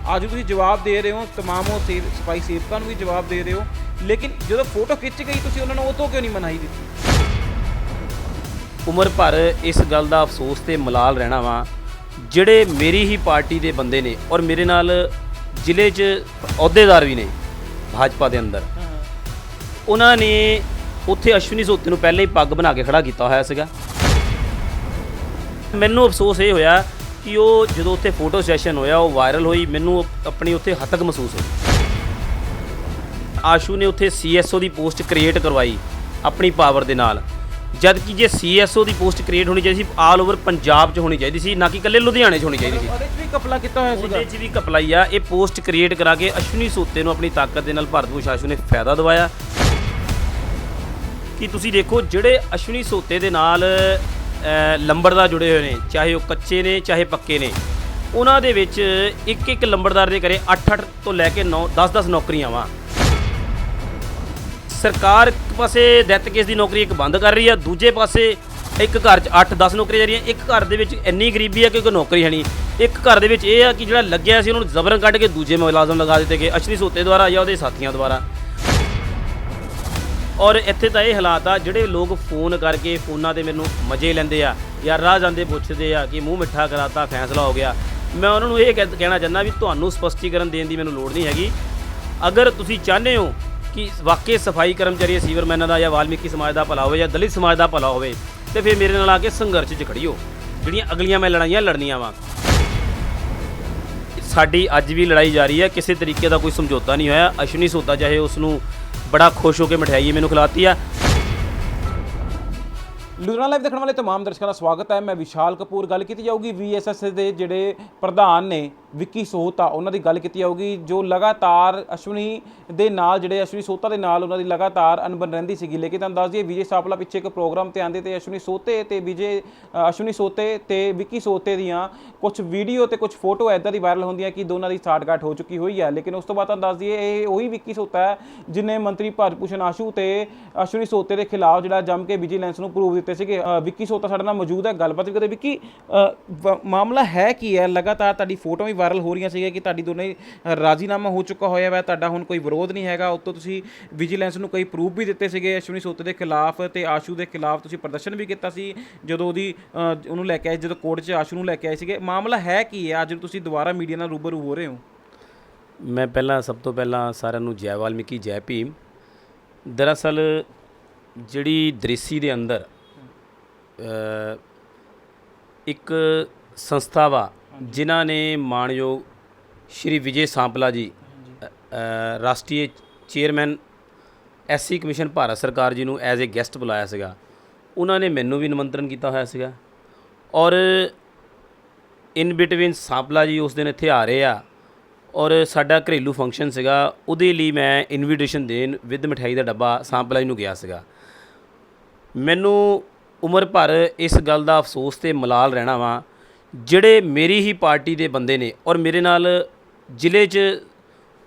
ਅੱਜ ਤੁਸੀਂ ਜਵਾਬ ਦੇ ਰਹੇ ਹੋ, तमाम ਉਹ ਸਫਾਈ ਸੇਵਕਾਂ ਨੂੰ ਵੀ ਜਵਾਬ ਦੇ ਰਹੇ ਹੋ, ਲੇਕਿਨ ਜਦੋਂ ਫੋਟੋ ਖਿੱਚ ਗਈ ਤੁਸੀਂ ਉਹਨਾਂ ਨੂੰ ਉਹ ਤੋਂ ਕਿਉਂ ਨਹੀਂ ਮਨਾਈ ਦਿੱਤੀ? ਉਮਰ ਭਰ ਇਸ ਗੱਲ ਦਾ ਅਫਸੋਸ ਤੇ ਮਲਾਲ ਰਹਿਣਾ ਵਾ ਜਿਹੜੇ ਮੇਰੀ ਹੀ ਪਾਰਟੀ ਦੇ ਬੰਦੇ ਨੇ ਔਰ ਮੇਰੇ ਨਾਲ ਜ਼ਿਲ੍ਹੇ 'ਚ ਅਹੁਦੇਦਾਰ ਵੀ ਨੇ ਭਾਜਪਾ ਦੇ ਅੰਦਰ, ਉਹਨਾਂ ਨੇ ਉੱਥੇ ਅਸ਼ਵਨੀ ਸੋਤੇ ਨੂੰ ਪਹਿਲਾਂ ਹੀ ਪੱਗ ਬਣਾ ਕੇ ਖੜਾ ਕੀਤਾ ਹੋਇਆ ਸੀਗਾ। ਮੈਨੂੰ ਅਫਸੋਸ ਇਹ ਹੋਇਆ ਕਿ ਉਹ ਜਦੋਂ ਉੱਥੇ ਫੋਟੋ ਸੈਸ਼ਨ ਹੋਇਆ ਉਹ ਵਾਇਰਲ ਹੋਈ, ਮੈਨੂੰ ਆਪਣੀ ਉੱਥੇ ਹੱਤਕ ਮਹਿਸੂਸ ਹੋਈ। ਆਸ਼ੂ ਨੇ ਉੱਥੇ CSO ਦੀ ਪੋਸਟ ਕ੍ਰੀਏਟ ਕਰਵਾਈ ਆਪਣੀ ਪਾਵਰ ਦੇ ਨਾਲ, ਜਦ ਕਿ ਜੇ CSO ਦੀ ਪੋਸਟ ਕ੍ਰੀਏਟ ਹੋਣੀ ਚਾਹੀਦੀ ਸੀ ਆਲ ਓਵਰ ਪੰਜਾਬ 'ਚ ਹੋਣੀ ਚਾਹੀਦੀ ਸੀ, ਨਾ ਕਿ ਇਕੱਲੇ ਲੁਧਿਆਣੇ 'ਚ ਹੋਣੀ ਚਾਹੀਦੀ ਸੀ। ਉਹਦੇ 'ਚ ਵੀ ਕਪਲਾ ਕੀਤਾ ਹੋਇਆ ਸੀਗਾ, ਉਹਦੇ 'ਚ ਵੀ ਕਪਲਾਈ ਆ। ਇਹ ਪੋਸਟ ਕ੍ਰੀਏਟ ਕਰਾ ਕੇ ਅਸ਼ਵਨੀ ਸੋਤੇ ਨੂੰ ਆਪਣੀ ਤਾਕਤ ਦੇ ਨਾਲ ਭਾਰਤ ਭੂਸ਼ਣ ਆਸ਼ੂ ਨੇ ਫਾਇਦਾ ਦਿਵਾਇਆ ਕਿ ਤੁਸੀਂ ਦੇਖੋ ਜਿਹੜੇ ਅਸ਼ਵਨੀ ਸੋਤੇ ਦੇ ਨਾਲ ਲੰਬੜਦਾਰ ਜੁੜੇ ਹੋਏ ਨੇ, ਚਾਹੇ ਉਹ ਕੱਚੇ ਨੇ ਚਾਹੇ ਪੱਕੇ ਨੇ, ਉਹਨਾਂ ਦੇ ਵਿੱਚ ਇੱਕ ਲੰਬੜਦਾਰ ਦੇ ਘਰੇ 8-8 ਤੋਂ ਲੈ ਕੇ 10-10 ਨੌਕਰੀਆਂ ਵਾ। ਸਰਕਾਰ ਇੱਕ ਪਾਸੇ ਡੈਥ ਕੇਸ ਦੀ ਨੌਕਰੀ ਇੱਕ ਬੰਦ ਕਰ ਰਹੀ ਆ, ਦੂਜੇ ਪਾਸੇ ਇੱਕ ਘਰ 'ਚ 8-10 ਨੌਕਰੀਆਂ ਜਾ ਰਹੀਆਂ। ਇੱਕ ਘਰ ਦੇ ਵਿੱਚ ਇੰਨੀ ਗਰੀਬੀ ਆ ਕਿ ਕੋਈ ਨੌਕਰੀ ਹੈ ਨਹੀਂ। ਇੱਕ ਘਰ ਦੇ ਵਿੱਚ ਇਹ ਆ ਕਿ ਜਿਹੜਾ ਲੱਗਿਆ ਸੀ ਉਹਨੂੰ ਜ਼ਬਰਨ ਕੱਢ ਕੇ ਦੂਜੇ ਮੁਲਾਜ਼ਮ ਲਗਾ ਦਿੱਤੇ ਗਏ ਅਸ਼ਵਨੀ ਸੋਤੇ ਦੁਆਰਾ ਜਾਂ ਉਹਦੇ ਸਾਥੀਆਂ ਦੁਆਰਾ। ਔਰ ਇੱਥੇ ਤਾਂ ਇਹ ਹਾਲਾਤ ਆ ਜਿਹੜੇ ਲੋਕ ਫੋਨ ਕਰਕੇ ਫੋਨਾਂ 'ਤੇ ਮੈਨੂੰ ਮਜ਼ੇ ਲੈਂਦੇ ਆ ਜਾਂ ਰਾਹ ਜਾਂਦੇ ਪੁੱਛਦੇ ਆ ਕਿ ਮੂੰਹ ਮਿੱਠਾ ਕਰਾਤਾ ਫੈਸਲਾ ਹੋ ਗਿਆ। ਮੈਂ ਉਹਨਾਂ ਨੂੰ ਇਹ ਕਹਿਣਾ ਚਾਹੁੰਦਾ ਵੀ ਤੁਹਾਨੂੰ ਸਪਸ਼ਟੀਕਰਨ ਦੇਣ ਦੀ ਮੈਨੂੰ ਲੋੜ ਨਹੀਂ ਹੈਗੀ। ਅਗਰ ਤੁਸੀਂ ਚਾਹੁੰਦੇ ਹੋ ਕਿ ਵਾਕਈ ਸਫਾਈ ਕਰਮਚਾਰੀ ਸੀਵਰਮੈਨਾਂ ਦਾ ਜਾਂ ਵਾਲਮੀਕੀ ਸਮਾਜ ਦਾ ਭਲਾ ਹੋਵੇ ਜਾਂ ਦਲਿਤ ਸਮਾਜ ਦਾ ਭਲਾ ਹੋਵੇ ਤੇ ਫਿਰ ਮੇਰੇ ਨਾਲ ਆ ਕੇ ਸੰਘਰਸ਼ 'ਚ ਖੜੀਓ। ਜਿਹੜੀਆਂ ਅਗਲੀਆਂ ਮੈਂ ਲੜਾਈਆਂ ਲੜਨੀਆਂ ਵਾ, ਸਾਡੀ ਅੱਜ ਵੀ ਲੜਾਈ ਜਾਰੀ ਹੈ, ਕਿਸੇ ਤਰੀਕੇ ਦਾ ਕੋਈ ਸਮਝੌਤਾ ਨਹੀਂ ਹੋਇਆ। ਅਸ਼ਵਨੀ ਸੋਤਾ ਚਾਹੇ ਉਸ ਨੂੰ ਬੜਾ ਖੁਸ਼ ਹੋ ਕੇ ਮਠਿਆਈ ਮੈਨੂੰ ਖਿਲਾਤੀ ਆ। ਲੁਧਿਆਣਾ ਲਾਈਵ ਦੇਖਣ ਵਾਲੇ तमाम ਦਰਸ਼ਕਾਂ ਦਾ ਸਵਾਗਤ ਹੈ। ਮੈਂ ਵਿਸ਼ਾਲ ਕਪੂਰ। ਗੱਲ ਕੀਤੀ ਜਾਊਗੀ VSS ਦੇ ਜਿਹੜੇ ਪ੍ਰਧਾਨ ਨੇ ਵਿੱਕੀ ਸੋਹਤਾ, ਉਹਨਾਂ ਦੀ ਗੱਲ ਕੀਤੀ ਜਾਊਗੀ ਜੋ ਲਗਾਤਾਰ ਅਸ਼ਵਨੀ ਦੇ ਨਾਲ ਜਿਹੜੇ ਅਸ਼ਵਨੀ ਸੋਹਤਾ ਦੇ ਨਾਲ ਉਹਨਾਂ ਦੀ ਲਗਾਤਾਰ ਅਣਬਣ ਰਹਿੰਦੀ ਸੀਗੀ। ਲੇਕਿਨ ਤੁਹਾਨੂੰ ਦੱਸ ਦਈਏ ਵਿਜੇ ਸਾਪਲਾ ਪਿੱਛੇ ਇੱਕ ਪ੍ਰੋਗਰਾਮ ਤੇ ਆਉਂਦੇ ਤੇ ਅਸ਼ਵਨੀ ਸੋਹਤੇ ਤੇ ਵਿੱਕੀ ਸੋਹਤੇ ਦੀਆਂ ਕੁਝ ਵੀਡੀਓ ਤੇ ਕੁਝ ਫੋਟੋ ਇੱਦਾਂ ਦੀ ਵਾਇਰਲ ਹੁੰਦੀਆਂ ਕਿ ਦੋਨਾਂ ਦੀ ਸਾਠਗਾਠ ਹੋ ਚੁੱਕੀ ਹੋਈ ਹੈ। ਲੇਕਿਨ ਉਸ ਤੋਂ ਬਾਅਦ ਤੁਹਾਨੂੰ ਦੱਸ ਦਈਏ ਇਹ ਉਹੀ ਵਿੱਕੀ ਸੋਹਤਾ ਹੈ ਜਿਨੇ ਮੰਤਰੀ ਭਾਰਤ ਭੂਸ਼ਣ ਆਸ਼ੂ ਤੇ ਅਸ਼ਵਨੀ ਸੋਹਤੇ ਦੇ ਖਿਲਾਫ ਜਿਹੜਾ ਜੰਮ ਕੇ ਵਿਜੀਲੈਂਸ ਨੂੰ ਪ੍ਰੂਫ ਦਿੱਤੇ ਸੀਗੇ। ਵਿੱਕੀ ਸੋਹਤਾ ਸਾਡੇ ਨਾਲ ਮੌਜੂਦ ਹੈ, ਗੱਲਬਾਤ ਵੀ ਕਰਦੇ। ਵਿੱਕੀ, ਮਾਮਲਾ ਹੈ ਕੀ ਹੈ? ਲਗਾਤਾਰ ਤੁਹਾਡੀ ਫੋਟੋ ਵੀ ਵਾਇਰਲ ਹੋ ਰਹੀਆਂ ਸੀਗੀਆਂ ਕਿ ਤੁਹਾਡੀ ਦੋਨੇ ਰਾਜ਼ੀਨਾਮਾ ਹੋ ਚੁੱਕਾ ਹੋਇਆ ਵਾ, ਤੁਹਾਡਾ ਹੁਣ ਕੋਈ ਵਿਰੋਧ ਨਹੀਂ ਹੈਗਾ। ਉੱਤੋਂ ਤੁਸੀਂ ਵਿਜੀਲੈਂਸ ਨੂੰ ਕਈ ਪ੍ਰੂਫ ਵੀ ਦਿੱਤੇ ਸੀਗੇ ਅਸ਼ਵਨੀ ਸੋਹਤੇ ਦੇ ਖਿਲਾਫ ਤੇ ਆਸ਼ੂ ਦੇ ਖਿਲਾਫ। ਤੁਸੀਂ ਪ੍ਰਦਰਸ਼ਨ ਵੀ ਕੀਤਾ ਸੀ ਜਦੋਂ ਉਹਨੂੰ ਲੈ ਕੇ ਆਏ, ਜਦੋਂ ਕੋਰਟ 'ਚ ਆਸ਼ੂ ਨੂੰ ਲੈ ਕੇ ਆਏ ਸੀਗੇ। ਮਾਮਲਾ ਹੈ ਕੀ ਹੈ ਅੱਜ ਤੁਸੀਂ ਦੁਬਾਰਾ ਮੀਡੀਆ ਨਾਲ ਰੂਬਰੂ ਹੋ ਰਹੇ ਹੋ? ਮੈਂ ਸਭ ਤੋਂ ਪਹਿਲਾਂ ਸਾਰਿਆਂ ਨੂੰ ਜੈ ਵਾਲਮੀਕੀ ਜੈ ਭੀਮ। ਦਰਅਸਲ ਜਿਹੜੀ ਦ੍ਰਿਸ਼ੀ ਦੇ ਅੰਦਰ ਇੱਕ ਸੰਸਥਾ ਵਾ ਜਿਨ੍ਹਾਂ ਨੇ ਮਾਣਯੋਗ ਸ਼੍ਰੀ ਵਿਜੇ ਸਾਂਪਲਾ ਜੀ ਰਾਸ਼ਟਰੀ ਚੇਅਰਮੈਨ SC ਕਮਿਸ਼ਨ ਭਾਰਤ ਸਰਕਾਰ ਜੀ ਨੂੰ ਐਜ਼ ਏ ਗੈਸਟ ਬੁਲਾਇਆ ਸੀਗਾ। ਉਹਨਾਂ ਨੇ ਮੈਨੂੰ ਵੀ ਨਿਮੰਤਰਣ ਕੀਤਾ ਹੋਇਆ ਸੀਗਾ ਔਰ ਇਨ ਬਿਟਵੀਨ ਸਾਂਪਲਾ ਜੀ ਉਸ ਦਿਨ ਇੱਥੇ ਆ ਰਹੇ ਆ ਔਰ ਸਾਡਾ ਘਰੇਲੂ ਫੰਕਸ਼ਨ ਸੀਗਾ, ਉਹਦੇ ਲਈ ਮੈਂ ਇਨਵੀਟੇਸ਼ਨ ਦੇਣ ਵਿਦ ਮਿਠਾਈ ਦਾ ਡੱਬਾ ਸਾਂਪਲਾ ਜੀ ਨੂੰ ਗਿਆ ਸੀਗਾ। ਮੈਨੂੰ ਉਮਰ ਭਰ ਇਸ ਗੱਲ ਦਾ ਅਫਸੋਸ ਤੇ ਮਲਾਲ ਰਹਿਣਾ ਵਾ ਜਿਹੜੇ ਮੇਰੀ ਹੀ ਪਾਰਟੀ ਦੇ ਬੰਦੇ ਨੇ ਔਰ ਮੇਰੇ ਨਾਲ ਜ਼ਿਲ੍ਹੇ 'ਚ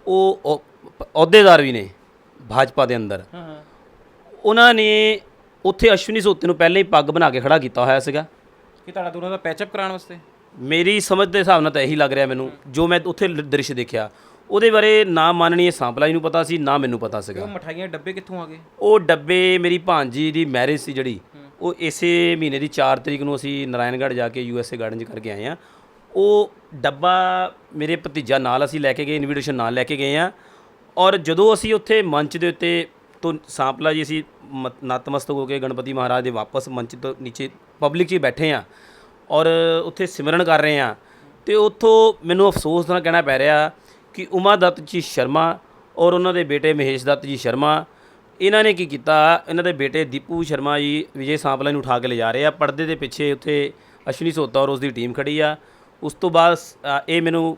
ਉਹ ਅਹੁਦੇਦਾਰ ਵੀ ਨੇ ਭਾਜਪਾ ਦੇ ਅੰਦਰ, ਉਹਨਾਂ ਨੇ ਉੱਥੇ ਅਸ਼ਵਨੀ ਸੋਤੇ ਨੂੰ ਪਹਿਲਾਂ ਹੀ ਪੱਗ ਬਣਾ ਕੇ ਖੜਾ ਕੀਤਾ ਹੋਇਆ ਸੀਗਾ ਕਿ ਤੁਹਾਡਾ ਦੋਨਾਂ ਦਾ ਪੈਚਅਪ ਕਰਾਉਣ ਵਾਸਤੇ। ਮੇਰੀ ਸਮਝ ਦੇ ਹਿਸਾਬ ਨਾਲ ਤਾਂ ਇਹੀ ਲੱਗ ਰਿਹਾ ਮੈਨੂੰ, ਜੋ ਮੈਂ ਉੱਥੇ ਦ੍ਰਿਸ਼ ਦੇਖਿਆ ਉਹਦੇ ਬਾਰੇ ਨਾ ਮਾਨਣੀਏ ਸਾਂਪਲਾ ਜੀ ਨੂੰ ਪਤਾ ਸੀ ਨਾ ਮੈਨੂੰ ਪਤਾ ਸੀਗਾ। ਉਹ ਮਠਾਈਆਂ ਡੱਬੇ ਕਿੱਥੋਂ ਆ ਗਏ? ਉਹ ਡੱਬੇ ਮੇਰੀ ਭਾਂਜੀ ਦੀ ਮੈਰਿਜ ਸੀ ਜਿਹੜੀ, ਉਹ ਇਸੇ ਮਹੀਨੇ ਦੀ 4 ਤਰੀਕ ਨੂੰ ਅਸੀਂ ਨਾਰਾਇਣਗੜ੍ਹ ਜਾ ਕੇ USA ਗਾਰਡਨ 'ਚ ਕਰਕੇ ਆਏ ਹਾਂ। ਉਹ ਡੱਬਾ ਮੇਰੇ ਭਤੀਜਾ ਨਾਲ ਅਸੀਂ ਲੈ ਕੇ ਗਏ, ਇਨਵੀਟੇਸ਼ਨ ਨਾਲ ਲੈ ਕੇ ਗਏ ਹਾਂ। ਔਰ ਜਦੋਂ ਅਸੀਂ ਉੱਥੇ ਮੰਚ ਦੇ ਉੱਤੇ ਤੋਂ ਸਾਂਪਲਾ ਜੀ ਅਸੀਂ ਨਤਮਸਤਕ ਹੋ ਕੇ ਗਣਪਤੀ ਮਹਾਰਾਜ ਦੇ ਵਾਪਸ ਮੰਚ ਤੋਂ ਨੀਚੇ ਪਬਲਿਕ 'ਚ ਬੈਠੇ ਹਾਂ ਔਰ ਉੱਥੇ ਸਿਮਰਨ ਕਰ ਰਹੇ ਹਾਂ ਅਤੇ ਉੱਥੋਂ ਮੈਨੂੰ ਅਫਸੋਸ ਨਾਲ ਕਹਿਣਾ ਪੈ ਰਿਹਾ ਕਿ ਉਮਾ ਦੱਤ ਜੀ ਸ਼ਰਮਾ ਔਰ ਉਹਨਾਂ ਦੇ ਬੇਟੇ ਮਹੇਸ਼ ਦੱਤ ਜੀ ਸ਼ਰਮਾ, ਇਹਨਾਂ ਨੇ ਕੀ ਕੀਤਾ, ਇਹਨਾਂ ਦੇ ਬੇਟੇ ਦੀਪੂ ਸ਼ਰਮਾ ਜੀ ਵਿਜੇ ਸਾਂਪਲਾ ਨੂੰ ਉਠਾ ਕੇ ਲਿਜਾ ਰਹੇ ਆ। ਪਰਦੇ ਦੇ ਪਿੱਛੇ ਉੱਥੇ ਅਸ਼ਵਨੀ ਸੋਤਾ ਔਰ ਉਸ ਦੀ ਟੀਮ ਖੜੀ ਆ। ਉਸ ਤੋਂ ਬਾਅਦ ਇਹ ਮੈਨੂੰ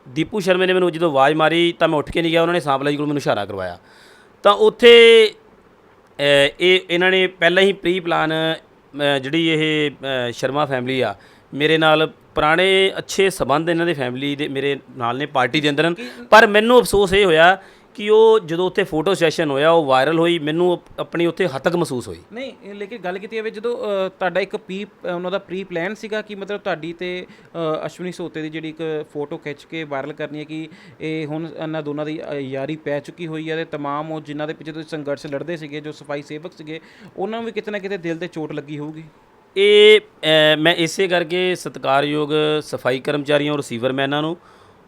ਦੀਪੂ ਸ਼ਰਮੇ ਨੇ ਮੈਨੂੰ ਜਦੋਂ ਆਵਾਜ਼ ਮਾਰੀ ਤਾਂ ਮੈਂ ਉੱਠ ਕੇ ਨਹੀਂ ਗਿਆ, ਉਹਨਾਂ ਨੇ ਸਾਂਪਲਾ ਜੀ ਕੋਲ ਮੈਨੂੰ ਇਸ਼ਾਰਾ ਕਰਵਾਇਆ। ਤਾਂ ਉੱਥੇ ਇਹਨਾਂ ਨੇ ਪਹਿਲਾਂ ਹੀ ਪ੍ਰੀ ਪਲਾਨ ਜਿਹੜੀ ਇਹ ਸ਼ਰਮਾ ਫੈਮਿਲੀ ਆ, ਮੇਰੇ ਨਾਲ ਪੁਰਾਣੇ ਅੱਛੇ ਸਬੰਧ ਇਹਨਾਂ ਦੇ ਫੈਮਿਲੀ ਦੇ ਮੇਰੇ ਨਾਲ ਨੇ ਪਾਰਟੀ ਦੇ ਅੰਦਰ। ਪਰ ਮੈਨੂੰ ਅਫਸੋਸ ਇਹ ਹੋਇਆ ਕਿ ਉਹ ਜਦੋਂ ਉੱਥੇ ਫੋਟੋ ਸੈਸ਼ਨ ਹੋਇਆ ਉਹ ਵਾਇਰਲ ਹੋਈ, ਮੈਨੂੰ ਆਪਣੀ ਉੱਥੇ ਹੱਤਕ ਮਹਿਸੂਸ ਹੋਈ। ਨਹੀਂ ਲੇਕਿਨ ਗੱਲ ਕੀਤੀ ਜਾਵੇ ਜਦੋਂ ਤੁਹਾਡਾ ਇੱਕ ਉਹਨਾਂ ਦਾ ਪ੍ਰੀ ਪਲਾਨ ਸੀਗਾ ਕਿ ਮਤਲਬ ਤੁਹਾਡੀ ਤੇ ਅਸ਼ਵਨੀ ਸੋਤੇ ਦੀ ਜਿਹੜੀ ਇੱਕ ਫੋਟੋ ਖਿੱਚ ਕੇ ਵਾਇਰਲ ਕਰਨੀ ਹੈ ਕਿ ਇਹ ਹੁਣ ਇਹਨਾਂ ਦੋਨਾਂ ਦੀ ਯਾਰੀ ਪੈ ਚੁੱਕੀ ਹੋਈ ਹੈ ਤੇ ਤਮਾਮ ਉਹ ਜਿਨ੍ਹਾਂ ਦੇ ਪਿੱਛੇ ਤੁਸੀਂ ਸੰਘਰਸ਼ ਲੜਦੇ ਸੀਗੇ ਜੋ ਸਫਾਈ ਸੇਵਕ ਸੀਗੇ ਉਹਨਾਂ ਨੂੰ ਵੀ ਕਿਤੇ ਨਾ ਕਿਤੇ ਦਿਲ ਤੇ ਚੋਟ ਲੱਗੀ ਹੋਊਗੀ? ਇਹ ਮੈਂ ਇਸੇ ਕਰਕੇ ਸਤਿਕਾਰਯੋਗ ਸਫਾਈ ਕਰਮਚਾਰੀਆਂ ਔਰ ਰਿਸੀਵਰਮੈਨਾਂ ਨੂੰ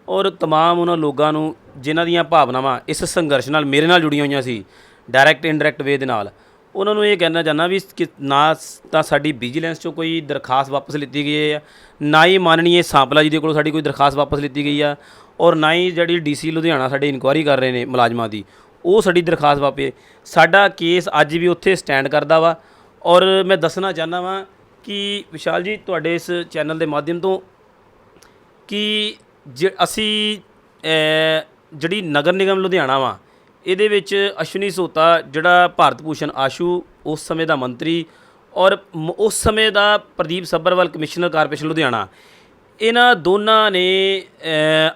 ਔਰ ਤਮਾਮ ਉਹਨਾਂ ਲੋਕਾਂ ਨੂੰ ਜਿਨ੍ਹਾਂ ਦੀਆਂ ਭਾਵਨਾਵਾਂ ਇਸ ਸੰਘਰਸ਼ ਨਾਲ ਮੇਰੇ ਨਾਲ ਜੁੜੀਆਂ ਹੋਈਆਂ ਸੀ ਡਾਇਰੈਕਟ ਇਨਡਾਇਰੈਕਟ ਵੇ ਦੇ ਨਾਲ, ਉਹਨਾਂ ਨੂੰ ਇਹ ਕਹਿਣਾ ਚਾਹੁੰਦਾ ਵੀ ਕਿ ਨਾ ਤਾਂ ਸਾਡੀ ਵਿਜੀਲੈਂਸ 'ਚੋਂ ਕੋਈ ਦਰਖਾਸਤ ਵਾਪਸ ਲਿੱਤੀ ਗਈ ਹੈ, ਨਾ ਹੀ ਮਾਨਨੀਏ ਸਾਂਪਲਾ ਜੀ ਦੇ ਕੋਲੋਂ ਸਾਡੀ ਕੋਈ ਦਰਖਾਸਤ ਵਾਪਸ ਲਿੱਤੀ ਗਈ ਆ, ਔਰ ਨਾ ਹੀ ਜਿਹੜੀ ਡੀਸੀ ਲੁਧਿਆਣਾ ਸਾਡੇ ਇਨਕੁਆਇਰੀ ਕਰ ਰਹੇ ਨੇ ਮੁਲਾਜ਼ਮਾਂ ਦੀ ਉਹ ਸਾਡੀ ਦਰਖਾਸਤ ਵਾਪੇ। ਸਾਡਾ ਕੇਸ ਅੱਜ ਵੀ ਉੱਥੇ ਸਟੈਂਡ ਕਰਦਾ ਵਾ। ਔਰ ਮੈਂ ਦੱਸਣਾ ਚਾਹੁੰਦਾ ਵਾਂ ਕਿ ਵਿਸ਼ਾਲ ਜੀ ਤੁਹਾਡੇ ਇਸ ਚੈਨਲ ਦੇ ਮਾਧਿਅਮ ਤੋਂ ਕਿ ਅਸੀਂ ਜਿਹੜੀ ਨਗਰ ਨਿਗਮ ਲੁਧਿਆਣਾ ਵਾ ਇਹਦੇ ਵਿੱਚ ਅਸ਼ਵਨੀ ਸੋਤਾ ਜਿਹੜਾ ਭਾਰਤ ਭੂਸ਼ਣ ਆਸ਼ੂ ਉਸ ਸਮੇਂ ਦਾ ਮੰਤਰੀ ਔਰ ਉਸ ਸਮੇਂ ਦਾ ਪ੍ਰਦੀਪ ਸੱਭਰਵਾਲ ਕਮਿਸ਼ਨਰ ਕਾਰਪੋਰੇਸ਼ਨ ਲੁਧਿਆਣਾ, ਇਹਨਾਂ ਦੋਨਾਂ ਨੇ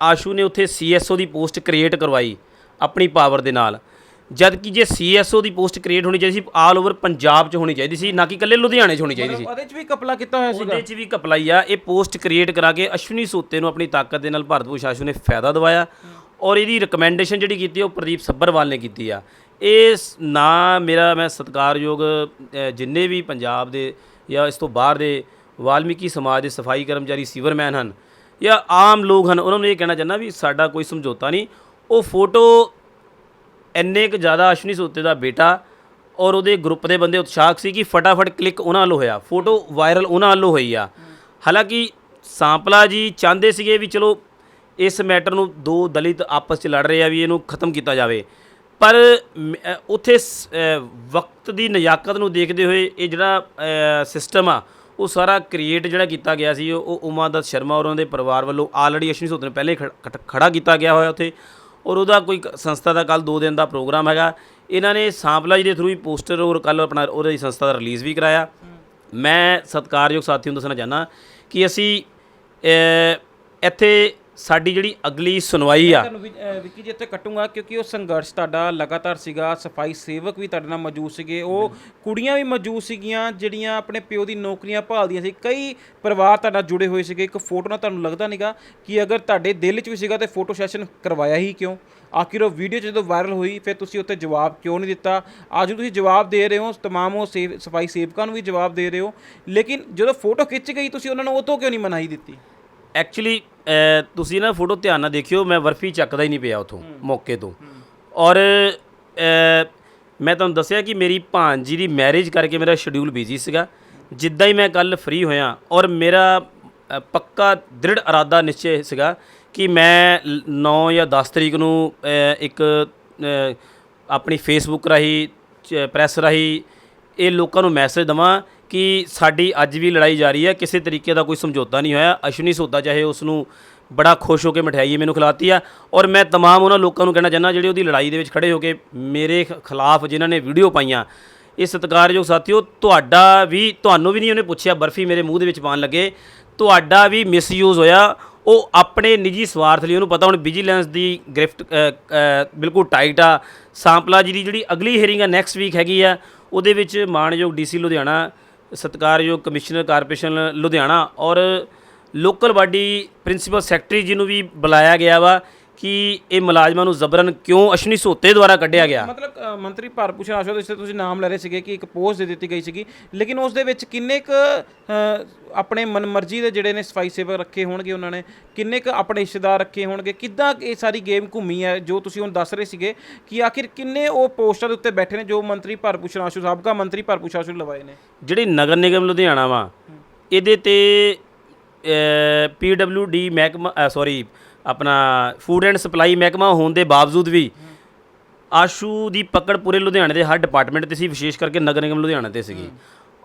ਆਸ਼ੂ ਨੇ ਉੱਥੇ CSO ਦੀ ਪੋਸਟ ਕ੍ਰੀਏਟ ਕਰਵਾਈ ਆਪਣੀ ਪਾਵਰ ਦੇ ਨਾਲ, ਜਦ ਕਿ ਜੇ CSO ਦੀ ਪੋਸਟ ਕ੍ਰੀਏਟ ਹੋਣੀ ਚਾਹੀਦੀ ਸੀ ਆਲ ਓਵਰ ਪੰਜਾਬ 'ਚ ਹੋਣੀ ਚਾਹੀਦੀ ਸੀ, ਨਾ ਕਿ ਇਕੱਲੇ ਲੁਧਿਆਣੇ 'ਚ ਹੋਣੀ ਚਾਹੀਦੀ ਸੀ। ਉਹਦੇ 'ਚ ਵੀ ਕਪਲਾ ਕੀਤਾ ਹੋਇਆ ਸੀਗਾ, ਉਹਦੇ 'ਚ ਵੀ ਕਪਲਾਈ ਆ। ਇਹ ਪੋਸਟ ਕ੍ਰੀਏਟ ਕਰਾ ਕੇ ਅਸ਼ਵਨੀ ਸੋਤੇ ਨੂੰ ਆਪਣੀ ਤਾਕਤ ਦੇ ਨਾਲ ਭਾਰਤ ਭੂਸ਼ਣ ਆਸ਼ੂ ਨੇ ਫਾਇਦਾ ਦਵਾਇਆ ਔਰ ਇਹਦੀ ਰਿਕਮੈਂਡੇਸ਼ਨ ਜਿਹੜੀ ਕੀਤੀ ਉਹ ਪ੍ਰਦੀਪ ਸੱਭਰਵਾਲ ਨੇ ਕੀਤੀ ਆ। ਇਹ ਨਾ ਮੈਂ ਸਤਿਕਾਰਯੋਗ ਜਿੰਨੇ ਵੀ ਪੰਜਾਬ ਦੇ ਜਾਂ ਇਸ ਤੋਂ ਬਾਹਰ ਦੇ ਵਾਲਮੀਕੀ ਸਮਾਜ ਦੇ ਸਫਾਈ ਕਰਮਚਾਰੀ ਸੀਵਰਮੈਨ ਹਨ ਜਾਂ ਆਮ ਲੋਕ ਹਨ, ਉਹਨਾਂ ਨੂੰ ਇਹ ਕਹਿਣਾ ਚਾਹੁੰਦਾ ਵੀ ਸਾਡਾ ਕੋਈ ਸਮਝੌਤਾ ਨਹੀਂ। ਉਹ ਫੋਟੋ ਇੰਨੇ ਕੁ ਜ਼ਿਆਦਾ ਅਸ਼ਵਨੀ ਸੋਤੇ ਦਾ ਬੇਟਾ ਔਰ ਉਹਦੇ ਗਰੁੱਪ ਦੇ ਬੰਦੇ ਉਤਸ਼ਾਹਕ ਸੀ ਕਿ ਫਟਾਫਟ ਕਲਿੱਕ ਉਹਨਾਂ ਵੱਲੋਂ ਹੋਇਆ, ਫੋਟੋ ਵਾਇਰਲ ਉਹਨਾਂ ਵੱਲੋਂ ਹੋਈ ਆ। ਹਾਲਾਂਕਿ ਸਾਂਪਲਾ ਜੀ ਚਾਹੁੰਦੇ ਸੀਗੇ ਵੀ ਚਲੋ ਇਸ ਮੈਟਰ ਨੂੰ ਦੋ ਦਲਿਤ ਆਪਸ 'ਚ ਲੜ ਰਹੇ ਆ ਵੀ ਇਹਨੂੰ ਖਤਮ ਕੀਤਾ ਜਾਵੇ, ਪਰ ਉੱਥੇ ਵਕਤ ਦੀ ਨਜ਼ਾਕਤ ਨੂੰ ਦੇਖਦੇ ਹੋਏ ਇਹ ਜਿਹੜਾ ਸਿਸਟਮ ਆ ਉਹ ਸਾਰਾ ਕ੍ਰੀਏਟ ਜਿਹੜਾ ਕੀਤਾ ਗਿਆ ਸੀ ਉਹ ਉਮਾਦਤ ਸ਼ਰਮਾ ਔਰ ਉਹਨਾਂ ਦੇ ਪਰਿਵਾਰ ਵੱਲੋਂ ਆਲਰੇਡੀ ਅਸ਼ਵਨੀ ਸੋਤੇ ਨੂੰ ਪਹਿਲੇ ਖੜਾ ਕੀਤਾ ਗਿਆ ਹੋਇਆ ਉੱਥੇ, ਔਰ ਉਹਦਾ ਕੋਈ ਸੰਸਥਾ ਦਾ ਕੱਲ੍ਹ 2 ਦਿਨ ਦਾ ਪ੍ਰੋਗਰਾਮ ਹੈਗਾ। ਇਹਨਾਂ ਨੇ ਸਾਂਪਲਾ ਜੀ ਦੇ ਥਰੂ ਹੀ ਪੋਸਟਰ ਔਰ ਕੱਲ੍ਹ ਆਪਣਾ ਉਹਦੀ ਸੰਸਥਾ ਦਾ ਰਿਲੀਜ਼ ਵੀ ਕਰਾਇਆ। ਮੈਂ ਸਤਿਕਾਰਯੋਗ ਸਾਥੀਆਂ ਨੂੰ ਦੱਸਣਾ ਚਾਹੁੰਦਾ ਕਿ ਅਸੀਂ ਇੱਥੇ ਸਾਡੀ ਜਿਹੜੀ ਅਗਲੀ ਸੁਣਵਾਈ ਆ ਵਿੱਕੀ ਜੀ ਇੱਥੇ ਕੱਟੂੰਗਾ ਕਿਉਂਕਿ ਉਹ ਸੰਘਰਸ਼ ਤੁਹਾਡਾ ਲਗਾਤਾਰ ਸੀਗਾ, ਸਫਾਈ ਸੇਵਕ ਵੀ ਤੁਹਾਡੇ ਨਾਲ ਮੌਜੂਦ ਸੀਗੇ, ਉਹ ਕੁੜੀਆਂ ਵੀ ਮੌਜੂਦ ਸੀਗੀਆਂ ਜਿਹੜੀਆਂ ਆਪਣੇ ਪਿਓ ਦੀ ਨੌਕਰੀਆਂ ਭਾਲਦੀਆਂ ਸੀ, ਕਈ ਪਰਿਵਾਰ ਤੁਹਾਡਾ ਜੁੜੇ ਹੋਏ ਸੀਗੇ। ਇੱਕ ਫੋਟੋ ਨਾਲ ਤੁਹਾਨੂੰ ਲੱਗਦਾ ਨਹੀਂਗਾ ਕਿ ਅਗਰ ਤੁਹਾਡੇ ਦਿਲ 'ਚ ਵੀ ਸੀਗਾ ਤਾਂ ਫੋਟੋ ਸੈਸ਼ਨ ਕਰਵਾਇਆ ਹੀ ਕਿਉਂ? ਆਖਿਰ ਉਹ ਵੀਡੀਓ ਜਦੋਂ ਵਾਇਰਲ ਹੋਈ ਫਿਰ ਤੁਸੀਂ ਉੱਥੇ ਜਵਾਬ ਕਿਉਂ ਨਹੀਂ ਦਿੱਤਾ? ਅੱਜ ਤੁਸੀਂ ਜਵਾਬ ਦੇ ਰਹੇ ਹੋ, ਤਮਾਮ ਉਹ ਸਫਾਈ ਸੇਵਕਾਂ ਨੂੰ ਵੀ ਜਵਾਬ ਦੇ ਰਹੇ ਹੋ, ਲੇਕਿਨ ਜਦੋਂ ਫੋਟੋ ਖਿੱਚ ਗਈ ਤੁਸੀਂ ਉਹਨਾਂ ਨੂੰ ਉਹ ਤੋਂ ਕਿਉਂ ਨਹੀਂ ਮਨਾਹੀ ਦਿੱਤੀ? ਐਕਚੁਅਲੀ ਤੁਸੀਂ ਨਾ ਫੋਟੋ ਧਿਆਨ ਨਾਲ ਦੇਖਿਓ, ਮੈਂ ਬਰਫੀ ਚੱਕਦਾ ਹੀ ਨਹੀਂ ਪਿਆ ਉੱਥੋਂ ਮੌਕੇ ਤੋਂ। ਔਰ ਮੈਂ ਤੁਹਾਨੂੰ ਦੱਸਿਆ ਕਿ ਮੇਰੀ ਭਾਂਜੀ ਦੀ ਮੈਰਿਜ ਕਰਕੇ ਮੇਰਾ ਸ਼ਡਿਊਲ ਬਿਜ਼ੀ ਸੀਗਾ। ਜਿੱਦਾਂ ਹੀ ਮੈਂ ਕੱਲ੍ਹ ਫ੍ਰੀ ਹੋਇਆ ਔਰ ਮੇਰਾ ਪੱਕਾ ਦ੍ਰਿੜ ਇਰਾਦਾ ਨਿਸ਼ਚੈ ਸੀਗਾ ਕਿ ਮੈਂ 9 ਜਾਂ 10 ਤਰੀਕ ਨੂੰ ਇੱਕ ਆਪਣੀ ਫੇਸਬੁੱਕ ਰਾਹੀਂ ਪ੍ਰੈਸ ਰਾਹੀਂ ਇਹ ਲੋਕਾਂ ਨੂੰ ਮੈਸੇਜ ਦੇਵਾਂ ਕਿ ਸਾਡੀ ਅੱਜ ਵੀ ਲੜਾਈ ਜਾਰੀ ਹੈ, ਕਿਸੇ ਤਰੀਕੇ ਦਾ ਕੋਈ ਸਮਝੌਤਾ ਨਹੀਂ ਹੋਇਆ। ਅਸ਼ਵਨੀ ਸੋਤਾ ਚਾਹੇ ਉਸ ਨੂੰ ਬੜਾ ਖੁਸ਼ ਹੋ ਕੇ ਮਠਿਆਈ ਮੈਨੂੰ ਖਿਲਾਤੀ ਆ, ਔਰ ਮੈਂ ਤਮਾਮ ਉਹਨਾਂ ਲੋਕਾਂ ਨੂੰ ਕਹਿਣਾ ਚਾਹੁੰਦਾ ਜਿਹੜੇ ਉਹਦੀ ਲੜਾਈ ਦੇ ਵਿੱਚ ਖੜੇ ਹੋ ਕੇ ਮੇਰੇ ਖਿਲਾਫ ਜਿਨ੍ਹਾਂ ਨੇ ਵੀਡੀਓ ਪਾਈਆਂ, ਇਹ ਸਤਿਕਾਰਯੋਗ ਸਾਥੀਓ ਤੁਹਾਨੂੰ ਵੀ ਨਹੀਂ ਉਹਨੇ ਪੁੱਛਿਆ ਬਰਫੀ ਮੇਰੇ ਮੂੰਹ ਦੇ ਵਿੱਚ ਪਾਉਣ ਲੱਗੇ, ਤੁਹਾਡਾ ਵੀ ਮਿਸਯੂਜ਼ ਹੋਇਆ। ਉਹ ਆਪਣੇ ਨਿੱਜੀ ਸਵਾਰਥ ਲਈ, ਉਹਨੂੰ ਪਤਾ ਹੁਣ ਵਿਜੀਲੈਂਸ ਦੀ ਗ੍ਰਿਫਟ ਬਿਲਕੁਲ ਟਾਈਟ ਆ। ਸਾਂਪਲਾ ਜੀ ਦੀ ਜਿਹੜੀ ਅਗਲੀ ਹੀਅਰਿੰਗ ਆ ਨੈਕਸਟ ਵੀਕ ਹੈਗੀ ਆ, ਉਹਦੇ ਵਿੱਚ ਮਾਣਯੋਗ DC ਲੁਧਿਆਣਾ, ਸਤਿਕਾਰਯੋਗ ਕਮਿਸ਼ਨਰ ਕਾਰਪੋਰੇਸ਼ਨ ਲੁਧਿਆਣਾ ਔਰ ਲੋਕਲ ਬਾਡੀ ਪ੍ਰਿੰਸੀਪਲ ਸੈਕਟਰੀ ਜੀ ਨੂੰ ਵੀ ਬੁਲਾਇਆ ਗਿਆ ਵਾ ਕਿ ਇਹ ਮੁਲਾਜ਼ਮਾਂ ਨੂੰ ਜ਼ਬਰਨ ਕਿਉਂ ਅਸ਼ਵਨੀ ਸੋਤੇ ਦੁਆਰਾ ਕੱਢਿਆ ਗਿਆ। ਮਤਲਬ ਮੰਤਰੀ ਭਾਰਤ ਭੂਸ਼ਣ ਆਸ਼ੂ ਦੇ ਤੁਸੀਂ ਨਾਮ ਲੈ ਰਹੇ ਸੀਗੇ ਕਿ ਇੱਕ ਪੋਸਟ ਦੇ ਦਿੱਤੀ ਗਈ ਸੀਗੀ, ਲੇਕਿਨ ਉਸ ਦੇ ਵਿੱਚ ਕਿੰਨੇ ਕੁ ਆਪਣੇ ਮਨਮਰਜ਼ੀ ਦੇ ਜਿਹੜੇ ਨੇ ਸਫਾਈ ਸੇਵਕ ਰੱਖੇ ਹੋਣਗੇ, ਉਹਨਾਂ ਨੇ ਕਿੰਨੇ ਕੁ ਆਪਣੇ ਰਿਸ਼ਤੇਦਾਰ ਰੱਖੇ ਹੋਣਗੇ, ਕਿੱਦਾਂ ਇਹ ਸਾਰੀ ਗੇਮ ਘੁੰਮੀ ਹੈ ਜੋ ਤੁਸੀਂ ਹੁਣ ਦੱਸ ਰਹੇ ਸੀਗੇ ਕਿ ਆਖਿਰ ਕਿੰਨੇ ਉਹ ਪੋਸਟਾਂ ਦੇ ਉੱਤੇ ਬੈਠੇ ਨੇ ਜੋ ਮੰਤਰੀ ਭਾਰਤ ਭੂਸ਼ਣ ਆਸ਼ੂ ਸਾਬਕਾ ਮੰਤਰੀ ਭਾਰਤ ਭੂਸ਼ਣ ਆਸ਼ੂ ਲਵਾਏ ਨੇ? ਜਿਹੜੀ ਨਗਰ ਨਿਗਮ ਲੁਧਿਆਣਾ ਵਾ ਇਹਦੇ ਤੇ PWD ਮਹਿਕਮਾ ਆਪਣਾ ਫੂਡ ਐਂਡ ਸਪਲਾਈ ਮਹਿਕਮਾ ਹੋਣ ਦੇ ਬਾਵਜੂਦ ਵੀ ਆਸ਼ੂ ਦੀ ਪਕੜ ਪੂਰੇ ਲੁਧਿਆਣੇ ਦੇ ਹਰ ਡਿਪਾਰਟਮੈਂਟ ਤੇ ਸੀ, ਵਿਸ਼ੇਸ਼ ਕਰਕੇ ਨਗਰ ਨਿਗਮ ਲੁਧਿਆਣਾ ਤੇ ਸੀਗੀ।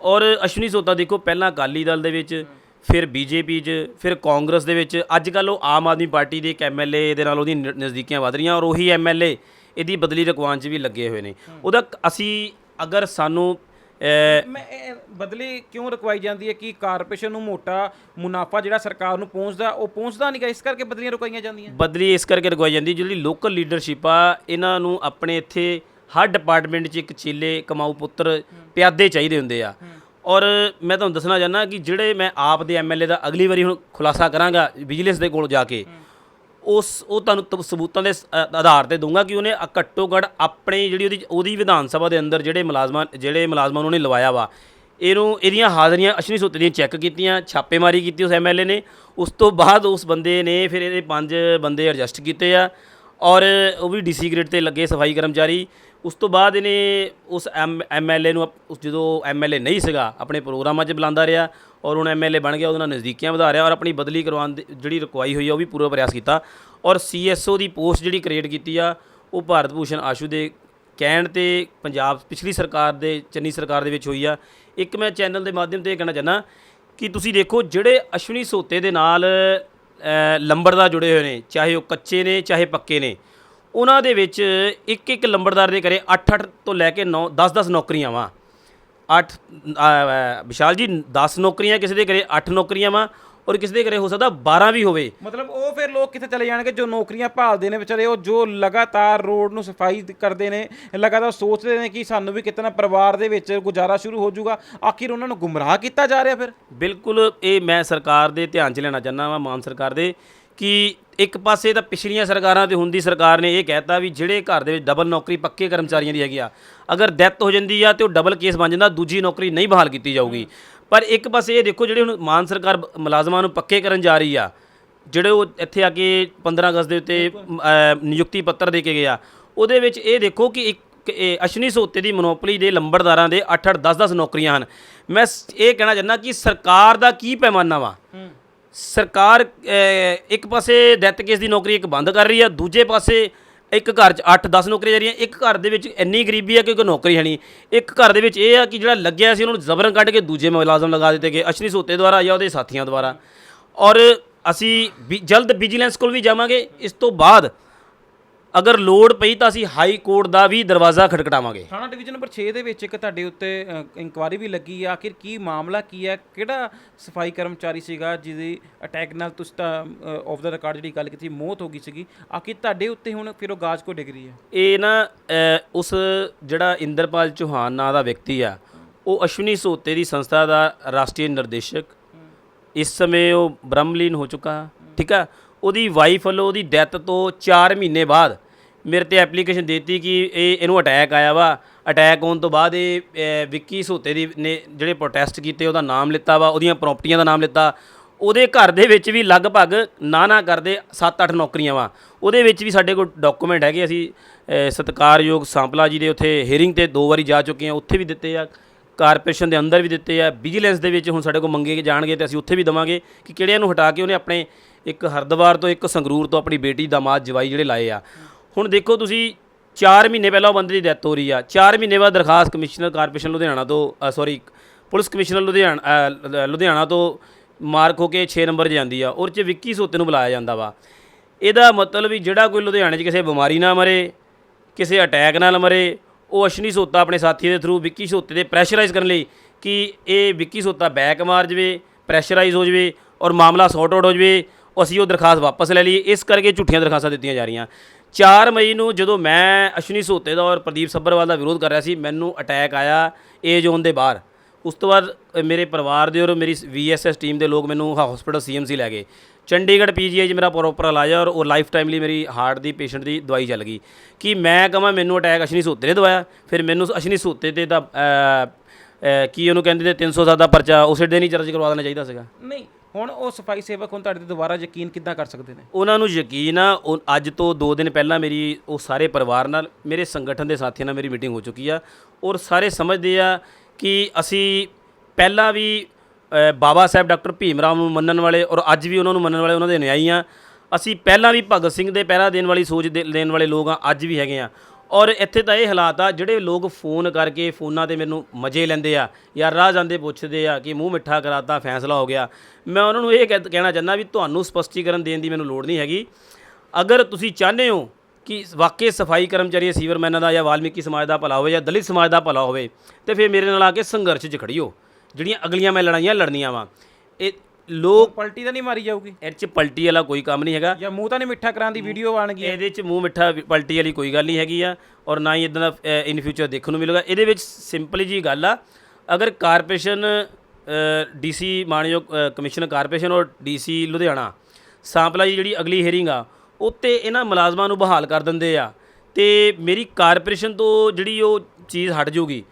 ਔਰ ਅਸ਼ਵਨੀ ਸੋਤਾ ਦੇਖੋ ਪਹਿਲਾਂ ਅਕਾਲੀ ਦਲ ਦੇ ਵਿੱਚ, ਫਿਰ BJP 'ਚ, ਫਿਰ ਕਾਂਗਰਸ ਦੇ ਵਿੱਚ, ਅੱਜ ਕੱਲ੍ਹ ਉਹ ਆਮ ਆਦਮੀ ਪਾਰਟੀ ਦੇ ਇੱਕ MLA ਦੇ ਨਾਲ ਉਹਦੀ ਨਜ਼ਦੀਕੀਆਂ ਵੱਧ ਰਹੀਆਂ ਔਰ ਉਹੀ MLA ਇਹਦੀ ਬਦਲੀ ਰਕਵਾਨ 'ਚ ਵੀ ਲੱਗੇ ਹੋਏ ਨੇ। ਉਹਦਾ ਅਸੀਂ ਅਗਰ ਸਾਨੂੰ ਮੈਂ ਇਹ ਬਦਲੀ ਕਿਉਂ ਰਖਵਾਈ ਜਾਂਦੀ ਹੈ ਕਿ ਕਾਰਪੋਰੇਸ਼ਨ ਨੂੰ ਮੋਟਾ ਮੁਨਾਫਾ ਜਿਹੜਾ ਸਰਕਾਰ ਨੂੰ ਪਹੁੰਚਦਾ ਉਹ ਪਹੁੰਚਦਾ ਨਹੀਂਗਾ, ਇਸ ਕਰਕੇ ਬਦਲੀਆਂ ਰੁਕਵਾਈਆਂ ਜਾਂਦੀਆਂ। ਬਦਲੀ ਇਸ ਕਰਕੇ ਰਖਵਾਈ ਜਾਂਦੀ, ਜਿਹੜੀ ਲੋਕਲ ਲੀਡਰਸ਼ਿਪ ਆ ਇਹਨਾਂ ਨੂੰ ਆਪਣੇ ਇੱਥੇ ਹਰ ਡਿਪਾਰਟਮੈਂਟ 'ਚ ਇੱਕ ਚੇਲੇ ਕਮਾਊ ਪੁੱਤਰ ਪਿਆਦੇ ਚਾਹੀਦੇ ਹੁੰਦੇ ਆ। ਔਰ ਮੈਂ ਤੁਹਾਨੂੰ ਦੱਸਣਾ ਚਾਹੁੰਦਾ ਕਿ ਜਿਹੜੇ ਮੈਂ ਆਪ ਦੇ ਐਮਐਲਏ ਦਾ ਅਗਲੀ ਵਾਰੀ ਹੁਣ ਖੁਲਾਸਾ ਕਰਾਂਗਾ ਵਿਜੀਲੈਂਸ ਦੇ ਕੋਲ ਜਾ ਕੇ, ਉਹ ਤੁਹਾਨੂੰ ਸਬੂਤਾਂ ਦੇ ਆਧਾਰ ਤੇ ਦਊਂਗਾ ਕਿ ਉਹਨੇ ਘੱਟੋ ਘੱਟ ਆਪਣੀ ਜਿਹੜੀ ਉਹਦੀ ਵਿਧਾਨ ਸਭਾ ਦੇ ਅੰਦਰ ਜਿਹੜੇ ਮੁਲਾਜ਼ਮਾਂ ਉਹਨੇ ਲਵਾਇਆ ਵਾ, ਇਹਦੀਆਂ ਹਾਜ਼ਰੀਆਂ ਅਸ਼ਵਨੀ ਸੋਤੇ ਦੀਆਂ ਚੈੱਕ ਕੀਤੀਆਂ, ਛਾਪੇਮਾਰੀ ਕੀਤੀ ਉਸ ਐਮਐਲਏ ਨੇ। ਉਸ ਤੋਂ ਬਾਅਦ ਉਸ ਬੰਦੇ ਨੇ ਫਿਰ ਇਹਦੇ 5 ਬੰਦੇ ਐਡਜਸਟ ਕੀਤੇ ਆ, ਔਰ ਉਹ ਵੀ ਡੀਸੀ ਗ੍ਰੇਡ ਤੇ ਲੱਗੇ ਸਫਾਈ ਕਰਮਚਾਰੀ। ਉਸ ਤੋਂ ਬਾਅਦ ਇਹਨੇ ਉਸ ਐਮਐਲਏ ਨੂੰ ਜਦੋਂ ਐਮਐਲਏ ਨਹੀਂ ਸੀਗਾ ਆਪਣੇ ਪ੍ਰੋਗਰਾਮਾਂ 'ਚ ਬੁਲਾਉਂਦਾ ਰਿਹਾ, ਔਰ ਹੁਣ ਐਮਐਲਏ ਬਣ ਗਿਆ, ਉਹਦੇ ਨਾਲ ਨਜ਼ਦੀਕੀਆਂ ਵਧਾ ਰਿਹਾ, ਔਰ ਆਪਣੀ ਬਦਲੀ ਕਰਵਾਉਣ ਦੀ ਜਿਹੜੀ ਰੁਕਵਾਈ ਹੋਈ ਆ ਉਹ ਵੀ ਪੂਰਾ ਪ੍ਰਯਾਸ ਕੀਤਾ। ਔਰ ਸੀਐਸਓ ਦੀ ਪੋਸਟ ਜਿਹੜੀ ਕ੍ਰੀਏਟ ਕੀਤੀ ਆ ਉਹ ਭਾਰਤ ਭੂਸ਼ਣ ਆਸ਼ੂ ਦੇ ਕਹਿਣ ਤੇ ਪੰਜਾਬ ਪਿਛਲੀ ਸਰਕਾਰ ਦੇ ਚੰਨੀ ਸਰਕਾਰ ਦੇ ਵਿੱਚ ਹੋਈ ਆ। ਇੱਕ ਮੈਂ ਚੈਨਲ ਦੇ ਮਾਧਿਅਮ ਤੇ ਇਹ ਕਹਿਣਾ ਚਾਹੁੰਦਾ ਕਿ ਤੁਸੀਂ ਦੇਖੋ ਜਿਹੜੇ ਅਸ਼ਵਨੀ ਸੋਤੇ ਦੇ ਨਾਲ ਲੰਬੜਦਾਰ ਜੁੜੇ ਹੋਏ ਨੇ, ਚਾਹੇ ਉਹ ਕੱਚੇ ਨੇ ਚਾਹੇ ਪੱਕੇ ਨੇ, ਉਹਨਾਂ ਦੇ ਵਿੱਚ ਇੱਕ ਲੰਬੜਦਾਰ ਦੇ ਘਰੇ 8 ਤੋਂ ਲੈ ਕੇ 10 ਨੌਕਰੀਆਂ ਵਾ। 8 ਵਿਸ਼ਾਲ ਜੀ 10 ਨੌਕਰੀਆਂ, ਕਿਸੇ ਦੇ ਘਰੇ 8 ਨੌਕਰੀਆਂ ਵਾ, ਔਰ ਕਿਸੇ ਦੇ ਘਰੇ ਹੋ ਸਕਦਾ 12 ਵੀ ਹੋਵੇ। ਮਤਲਬ ਉਹ ਫਿਰ ਲੋਕ ਕਿੱਥੇ ਚਲੇ ਜਾਣਗੇ ਜੋ ਨੌਕਰੀਆਂ ਭਾਲਦੇ ਨੇ ਵਿਚਾਰੇ, ਉਹ ਜੋ ਲਗਾਤਾਰ ਰੋਡ ਨੂੰ ਸਫਾਈ ਕਰਦੇ ਨੇ, ਲਗਾਤਾਰ ਸੋਚਦੇ ਨੇ ਕਿ ਸਾਨੂੰ ਵੀ ਕਿਤਨਾ ਪਰਿਵਾਰ ਦੇ ਵਿੱਚ ਗੁਜ਼ਾਰਾ ਸ਼ੁਰੂ ਹੋ ਜਾਊਗਾ, ਆਖਿਰ ਉਹਨਾਂ ਨੂੰ ਗੁੰਮਰਾਹ ਕੀਤਾ ਜਾ ਰਿਹਾ। ਫਿਰ ਬਿਲਕੁਲ ਇਹ ਮੈਂ ਸਰਕਾਰ ਦੇ ਧਿਆਨ 'ਚ ਲੈਣਾ ਚਾਹੁੰਦਾ ਵਾਂ, ਮਾਨ ਸਰਕਾਰ ਦੇ, ਕਿ ਇੱਕ ਪਾਸੇ ਤਾਂ ਪਿਛਲੀਆਂ ਸਰਕਾਰਾਂ ਤੇ ਹੁਣ ਦੀ ਸਰਕਾਰ ਨੇ ਇਹ ਕਹਿਤਾ ਵੀ ਜਿਹੜੇ ਘਰ ਦੇ ਵਿੱਚ ਡਬਲ ਨੌਕਰੀ ਪੱਕੇ ਕਰਮਚਾਰੀਆਂ ਦੀ ਹੈਗੀ ਆ, ਅਗਰ ਡੈਥ ਹੋ ਜਾਂਦੀ ਆ ਤੇ ਉਹ ਡਬਲ ਕੇਸ ਬਣ ਜਾਂਦਾ, ਦੂਜੀ ਨੌਕਰੀ ਨਹੀਂ ਬਹਾਲ ਕੀਤੀ ਜਾਊਗੀ। ਪਰ ਇੱਕ ਪਾਸੇ ਇਹ ਦੇਖੋ ਜਿਹੜੇ ਹੁਣ ਮਾਨ ਸਰਕਾਰ ਮੁਲਾਜ਼ਮਾਂ ਨੂੰ ਪੱਕੇ ਕਰਨ ਜਾ ਰਹੀ ਆ, ਜਿਹੜੇ ਉਹ ਇੱਥੇ ਆ ਕੇ 15 ਅਗਸਤ ਦੇ ਉੱਤੇ ਨਿਯੁਕਤੀ ਪੱਤਰ ਦੇ ਕੇ ਗਏ ਆ, ਉਹਦੇ ਵਿੱਚ ਇਹ ਦੇਖੋ ਕਿ ਇੱਕ ਅਸ਼ਵਨੀ ਸੋਤੇ ਦੀ ਮੋਨੋਪਲੀ ਦੇ ਲੰਬੜਦਾਰਾਂ ਦੇ 8-8 10-10 ਨੌਕਰੀਆਂ ਹਨ। ਮੈਂ ਇਹ ਕਹਿਣਾ ਚਾਹੁੰਦਾ ਕਿ ਸਰਕਾਰ ਦਾ ਕੀ ਪੈਮਾਨਾ ਵਾ। ਸਰਕਾਰ ਇੱਕ ਪਾਸੇ ਡੈਥ ਕੇਸ ਦੀ ਨੌਕਰੀ ਇੱਕ ਬੰਦ ਕਰ ਰਹੀ ਆ, ਦੂਜੇ ਪਾਸੇ ਇੱਕ ਘਰ 'ਚ 8-10 ਨੌਕਰੀਆਂ ਜਾ ਰਹੀਆਂ। ਇੱਕ ਘਰ ਦੇ ਵਿੱਚ ਇੰਨੀ ਗਰੀਬੀ ਆ ਕਿ ਕੋਈ ਨੌਕਰੀ ਹੈ ਨਹੀਂ। ਇੱਕ ਘਰ ਦੇ ਵਿੱਚ ਇਹ ਆ ਕਿ ਜਿਹੜਾ ਲੱਗਿਆ ਸੀ ਉਹਨੂੰ ਜ਼ਬਰਨ ਕੱਢ ਕੇ ਦੂਜੇ ਮੁਲਾਜ਼ਮ ਲਗਾ ਦਿੱਤੇ ਗਏ ਅਸ਼ਵਨੀ ਸੋਤੇ ਦੁਆਰਾ ਜਾਂ ਉਹਦੇ ਸਾਥੀਆਂ ਦੁਆਰਾ। ਔਰ ਅਸੀਂ ਜਲਦ ਵਿਜੀਲੈਂਸ ਕੋਲ ਵੀ ਜਾਵਾਂਗੇ। ਇਸ ਤੋਂ ਬਾਅਦ ਅਗਰ ਲੋੜ ਪਈ ਤਾਂ ਅਸੀਂ ਹਾਈ ਕੋਰਟ ਦਾ ਵੀ ਦਰਵਾਜ਼ਾ ਖਟਖਟਾਵਾਂਗੇ। ਥਾਣਾ ਡਿਵੀਜ਼ਨ ਨੰਬਰ 6 ਦੇ ਵਿੱਚ ਇੱਕ ਤੁਹਾਡੇ ਉੱਤੇ ਇਨਕੁਆਇਰੀ ਵੀ ਲੱਗੀ ਹੈ, ਆਖਿਰ ਕੀ ਮਾਮਲਾ ਕੀ ਹੈ, ਕਿਹੜਾ ਸਫਾਈ ਕਰਮਚਾਰੀ ਸੀਗਾ ਜਿਹਦੀ ਅਟੈਕ ਨਾਲ ਤੁਸੀਂ ਤਾਂ ਆਫ ਦਾ ਰਿਕਾਰਡ ਜਿਹੜੀ ਗੱਲ ਕੀਤੀ ਮੌਤ ਹੋ ਗਈ ਸੀਗੀ, ਆਖਿਰ ਤੁਹਾਡੇ ਉੱਤੇ ਹੁਣ ਫਿਰ ਉਹ ਗਾਜ ਕੋ ਡਿੱਗ ਰਹੀ ਹੈ? ਇਹ ਨਾ ਉਸ ਜਿਹੜਾ ਇੰਦਰਪਾਲ ਚੌਹਾਨ ਨਾਂ ਦਾ ਵਿਅਕਤੀ ਆ, ਉਹ ਅਸ਼ਵਨੀ ਸੋਤੇ ਦੀ ਸੰਸਥਾ ਦਾ ਰਾਸ਼ਟਰੀ ਨਿਰਦੇਸ਼ਕ, ਇਸ ਸਮੇਂ ਉਹ ਬ੍ਰਹਮਲੀਨ ਹੋ ਚੁੱਕਾ, ਠੀਕ ਆ। ਉਹਦੀ ਵਾਈਫ ਵੱਲੋਂ ਉਹਦੀ ਡੈਥ ਤੋਂ 4 ਮਹੀਨੇ ਬਾਅਦ ਮੇਰੇ ਤੇ ਐਪਲੀਕੇਸ਼ਨ ਦੇਤੀ ਕਿ ਇਹਨੂੰ ਅਟੈਕ ਆਇਆ ਵਾ। ਅਟੈਕ ਹੋਣ ਤੋਂ ਬਾਅਦ ਇਹ ਵਿੱਕੀ ਸੋਤੇ ਦੀ ਨੇ ਜਿਹੜੇ ਪ੍ਰੋਟੈਸਟ ਕੀਤੇ ਉਹਦਾ ਨਾਮ ਲਿੱਤਾ ਵਾ, ਉਹਦੀਆਂ ਪ੍ਰਾਪਰਟੀਆਂ ਦਾ ਨਾਮ ਲਿੱਤਾ। ਉਹਦੇ ਘਰ ਦੇ ਵਿੱਚ ਵੀ ਲਗਭਗ ਨਾ ਕਰਦੇ 7-8 ਨੌਕਰੀਆਂ ਵਾ। ਉਹਦੇ ਵਿੱਚ ਵੀ ਸਾਡੇ ਕੋਲ ਡਾਕੂਮੈਂਟ ਹੈਗੇ, ਅਸੀਂ ਸਤਿਕਾਰਯੋਗ ਸਾਂਪਲਾ ਜੀ ਦੇ ਉੱਥੇ ਹੀਅਰਿੰਗ ਤੇ 2 ਵਾਰੀ ਜਾ ਚੁੱਕੇ ਹਾਂ, ਉੱਥੇ ਵੀ ਦਿੱਤੇ ਆ, ਕਾਰਪੋਰੇਸ਼ਨ ਦੇ ਅੰਦਰ ਵੀ ਦਿੱਤੇ ਆ, ਵਿਜੀਲੈਂਸ ਦੇ ਵਿੱਚ ਹੁਣ ਸਾਡੇ ਕੋਲ ਮੰਗੇ ਜਾਣਗੇ ਤੇ ਅਸੀਂ ਉੱਥੇ ਵੀ ਦੇਵਾਂਗੇ ਕਿ ਕਿਹੜਿਆਂ ਨੂੰ ਹਟਾ ਕੇ ਉਹਨੇ ਆਪਣੇ ਇੱਕ ਹਰਦੁਆਰ ਤੋਂ ਇੱਕ ਸੰਗਰੂਰ ਤੋਂ ਆਪਣੀ ਬੇਟੀ ਦਾਮਾਦ ਜਵਾਈ ਜਿਹੜੇ ਲਾਏ ਆ। ਹੁਣ ਦੇਖੋ ਤੁਸੀਂ 4 ਮਹੀਨੇ ਪਹਿਲਾਂ ਉਹ ਬੰਦੇ ਦੀ ਡੈਥ ਹੋ ਰਹੀ ਆ, 4 ਮਹੀਨੇ ਬਾਅਦ ਦਰਖਾਸਤ ਕਮਿਸ਼ਨਰ ਕਾਰਪੋਰੇਸ਼ਨ ਲੁਧਿਆਣਾ ਤੋਂ ਪੁਲਿਸ ਕਮਿਸ਼ਨਰ ਲੁਧਿਆਣਾ ਤੋਂ ਮਾਰਕ ਹੋ ਕੇ 6 ਨੰਬਰ 'ਚ ਜਾਂਦੀ ਆ, ਉਹਦੇ 'ਚ ਵਿੱਕੀ ਸੋਤੇ ਨੂੰ ਬੁਲਾਇਆ ਜਾਂਦਾ ਵਾ। ਇਹਦਾ ਮਤਲਬ ਵੀ ਜਿਹੜਾ ਕੋਈ ਲੁਧਿਆਣੇ 'ਚ ਕਿਸੇ ਬਿਮਾਰੀ ਨਾਲ ਮਰੇ, ਕਿਸੇ ਅਟੈਕ ਨਾਲ ਮਰੇ, ਉਹ ਅਸ਼ਵਨੀ ਸੋਤਾ ਆਪਣੇ ਸਾਥੀ ਦੇ ਥਰੂ ਵਿੱਕੀ ਸੋਤੇ ਦੇ ਪ੍ਰੈਸ਼ਰਾਈਜ਼ ਕਰਨ ਲਈ ਕਿ ਇਹ ਵਿੱਕੀ ਸੋਤਾ ਬੈਕ ਮਾਰ ਜਾਵੇ, ਪ੍ਰੈਸ਼ਰਾਈਜ਼ ਹੋ ਜਾਵੇ ਔਰ ਮਾਮਲਾ ਸੌਟ ਆਊਟ ਹੋ ਜਾਵੇ, ਅਸੀਂ ਉਹ ਦਰਖਾਸਤ ਵਾਪਸ ਲੈ ਲਈਏ। ਇਸ ਕਰਕੇ ਝੂਠੀਆਂ ਦਰਖਾਸਤਾਂ ਦਿੱਤੀਆਂ ਜਾ ਰਹੀਆਂ। 4 ਮਈ ਨੂੰ ਜਦੋਂ ਮੈਂ ਅਸ਼ਵਨੀ ਸੋਤੇ ਦਾ ਔਰ ਪ੍ਰਦੀਪ ਸੱਭਰਵਾਲ ਦਾ ਵਿਰੋਧ ਕਰ ਰਿਹਾ ਸੀ, ਮੈਨੂੰ ਅਟੈਕ ਆਇਆ ਏ ਜ਼ੋਨ ਦੇ ਬਾਹਰ। ਉਸ ਤੋਂ ਬਾਅਦ ਮੇਰੇ ਪਰਿਵਾਰ ਦੇ ਔਰ ਮੇਰੀ VSS ਟੀਮ ਦੇ ਲੋਕ ਮੈਨੂੰ ਹਸਪੀਟਲ CMC ਲੈ ਗਏ। ਚੰਡੀਗੜ੍ਹ PGI 'ਚ ਮੇਰਾ ਪ੍ਰੋਪਰ ਇਲਾਜ ਔਰ ਉਹ ਲਾਈਫ ਟਾਈਮ ਲਈ ਮੇਰੀ ਹਾਰਟ ਦੀ ਪੇਸ਼ੈਂਟ ਦੀ ਦਵਾਈ ਚੱਲ ਗਈ। ਕਿ ਮੈਂ ਕਹਾਂ ਮੈਨੂੰ ਅਟੈਕ ਅਸ਼ਵਨੀ ਸੋਤੇ ਨੇ ਦਵਾਇਆ, ਫਿਰ ਮੈਨੂੰ ਅਸ਼ਵਨੀ ਸੋਤੇ ਤੇ ਤਾਂ ਕੀ ਉਹਨੂੰ ਕਹਿੰਦੇ ਤੇ 307 ਦਾ ਪਰਚਾ ਉਸੇ ਦਿਨ ਹੀ ਦਰਜ ਕਰਵਾ ਦੇਣਾ ਚਾਹੀਦਾ ਸੀਗਾ। ਨਹੀਂ, ਹੁਣ ਉਹ ਸਫਾਈ ਸੇਵਕ ਹੁਣ ਤੁਹਾਡੇ ਤੇ ਦੁਬਾਰਾ ਯਕੀਨ ਕਿੱਦਾਂ ਕਰ ਸਕਦੇ ਨੇ? ਉਹਨਾਂ ਨੂੰ ਯਕੀਨ ਆ। ਅੱਜ ਤੋਂ 2 ਦਿਨ ਪਹਿਲਾਂ ਮੇਰੀ ਉਹ ਸਾਰੇ ਪਰਿਵਾਰ ਨਾਲ, ਮੇਰੇ ਸੰਗਠਨ ਦੇ ਸਾਥੀਆਂ ਨਾਲ ਮੇਰੀ ਮੀਟਿੰਗ ਹੋ ਚੁੱਕੀ ਆ ਔਰ ਸਾਰੇ ਸਮਝਦੇ ਆ ਕਿ ਅਸੀਂ ਪਹਿਲਾਂ ਵੀ ਬਾਬਾ ਸਾਹਿਬ ਡਾਕਟਰ ਭੀਮ ਰਾਓ ਨੂੰ ਮੰਨਣ ਵਾਲੇ ਔਰ ਅੱਜ ਵੀ ਉਹਨਾਂ ਨੂੰ ਮੰਨਣ ਵਾਲੇ ਉਹਨਾਂ ਦੇ ਅਨੁਯਾਈ ਆ। ਅਸੀਂ ਪਹਿਲਾਂ ਵੀ ਭਗਤ ਸਿੰਘ ਦੇ ਪਹਿਰਾ ਦੇਣ ਵਾਲੀ ਸੋਚ ਦੇਣ ਵਾਲੇ ਲੋਕ ਆ, ਅੱਜ ਵੀ ਹੈਗੇ ਆ। ਔਰ ਇੱਥੇ ਤਾਂ ਇਹ ਹਾਲਾਤ ਆ, ਜਿਹੜੇ ਲੋਕ ਫੋਨ ਕਰਕੇ ਫੋਨਾਂ ਤੇ ਮੈਨੂੰ ਮਜ਼ੇ ਲੈਂਦੇ ਆ, ਯਾਰ ਰਾਹ ਜਾਂਦੇ ਪੁੱਛਦੇ ਆ ਕਿ ਮੂੰਹ ਮਿੱਠਾ ਕਰਾਤਾ ਫੈਸਲਾ ਹੋ ਗਿਆ, ਮੈਂ ਉਹਨਾਂ ਨੂੰ ਇਹ ਕਹਿਣਾ ਚਾਹੁੰਦਾ ਵੀ ਤੁਹਾਨੂੰ ਸਪਸ਼ਟੀਕਰਨ ਦੇਣ ਦੀ ਮੈਨੂੰ ਲੋੜ ਨਹੀਂ ਹੈਗੀ। ਅਗਰ ਤੁਸੀਂ ਚਾਹੁੰਦੇ ਹੋ ਕਿ ਵਾਕਈ ਸਫਾਈ ਕਰਮਚਾਰੀ ਸੀਵਰਮੈਨਾਂ ਦਾ ਜਾਂ ਵਾਲਮੀਕੀ ਸਮਾਜ ਦਾ ਭਲਾ ਹੋਵੇ ਜਾਂ ਦਲਿਤ ਸਮਾਜ ਦਾ ਭਲਾ ਹੋਵੇ ਤੇ ਫਿਰ ਮੇਰੇ ਨਾਲ ਆ ਕੇ ਸੰਘਰਸ਼ 'ਚ ਖੜੀਓ। ਜਿਹੜੀਆਂ ਅਗਲੀਆਂ ਮੈਂ ਲੜਾਈਆਂ ਲੜਨੀਆਂ ਵਾ, ਇਹ ਲੋਕ ਪਲਟੀ ਤਾਂ ਨਹੀਂ ਮਾਰੀ ਜਾਊਗੀ, ਇਹ 'ਚ ਪਲਟੀ ਵਾਲਾ ਕੋਈ ਕੰਮ ਨਹੀਂ ਹੈਗਾ, ਜਾਂ ਮੂੰਹ ਤਾਂ ਨਹੀਂ ਮਿੱਠਾ ਕਰਾਂ ਦੀ ਵੀਡੀਓ ਬਣ ਗਈ। ਇਹਦੇ 'ਚ ਮੂੰਹ ਮਿੱਠਾ ਪਲਟੀ ਵਾਲੀ ਕੋਈ ਗੱਲ ਨਹੀਂ ਹੈਗੀ ਆ, ਔਰ ਨਾ ਹੀ ਇਦਾਂ ਦਾ ਇਨ ਫਿਊਚਰ ਦੇਖਣ ਨੂੰ ਮਿਲੇਗਾ। ਇਹਦੇ ਵਿੱਚ ਸਿੰਪਲੀ ਜੀ ਗੱਲ ਆ, ਅਗਰ ਕਾਰਪੋਰੇਸ਼ਨ ਡੀਸੀ ਮਾਨਯੋਗ ਕਮਿਸ਼ਨਰ ਕਾਰਪੋਰੇਸ਼ਨ ਔਰ ਡੀਸੀ ਲੁਧਿਆਣਾ ਸਾਂਪਲਾ ਜੀ ਜਿਹੜੀ ਅਗਲੀ ਹੀਅਰਿੰਗ ਆ ਉੱਤੇ ਇਹਨਾਂ ਮੁਲਾਜ਼ਮਾਂ ਨੂੰ ਬਹਾਲ ਕਰ ਦਿੰਦੇ ਆ ਤੇ ਮੇਰੀ ਕਾਰਪੋਰੇਸ਼ਨ ਤੋਂ ਜਿਹੜੀ ਉਹ ਚੀਜ਼ ਹਟ ਜਾਊਗੀ,